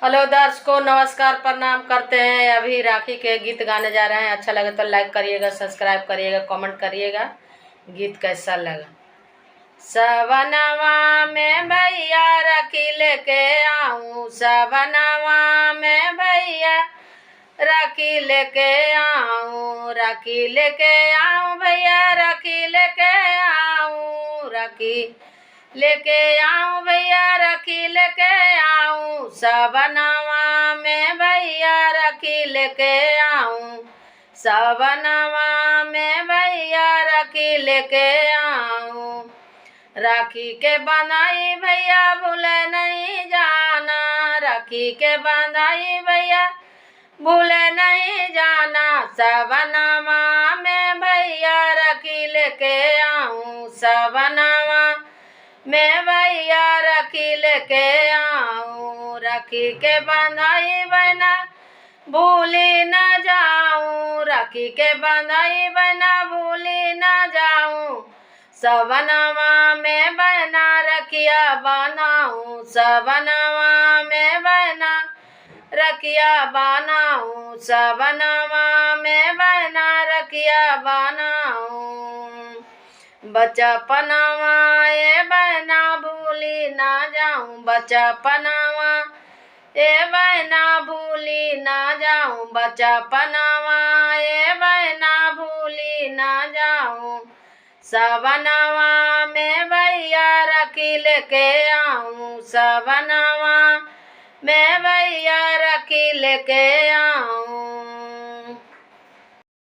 Hello दर्शकों, नमस्कार, प्रणाम करते हैं। अभी राखी के गीत गाने जा रहे हैं। अच्छा लगे तो लाइक करिएगा, सब्सक्राइब करिएगा, कमेंट करिएगा। गीत कैसा लगा। सबनवा में भैया राखी लेके आऊं, सबनवा में भैया राखी लेके आऊं, राखी लेके आऊं भैया, राखी लेके आऊं, राखी लेके आऊं भैया, राखी लेके आऊं, सबनवा में भैया राखी लेके आऊं, सबनवा में भैया राखी लेके आऊं। राखी के बंधाई भैया भूले नहीं जाना, राखी के बंधाई भैया भूले नहीं जाना, सबनवा में भैया राखी लेके आऊं, सबनवा में भैया राखी लेके आऊं। राखी के बंधाई बना भूली न जाऊं, राखी के बंधाई बना भूली न जाऊं, सबनवा में बना रखिया बनाऊं, सबनवा में बना रखिया बनाऊं, सबनवा में बना रखिया बनाऊं। बचपनवा ए बहना भूली ना जाऊं, बचपनवा ए बहना भूली ना जाऊं, बचपनवा ए बहना भूली ना जाऊं, सबनवा में भैया राखी लेके आऊं, सबनवा में भैया राखी लेके आऊं।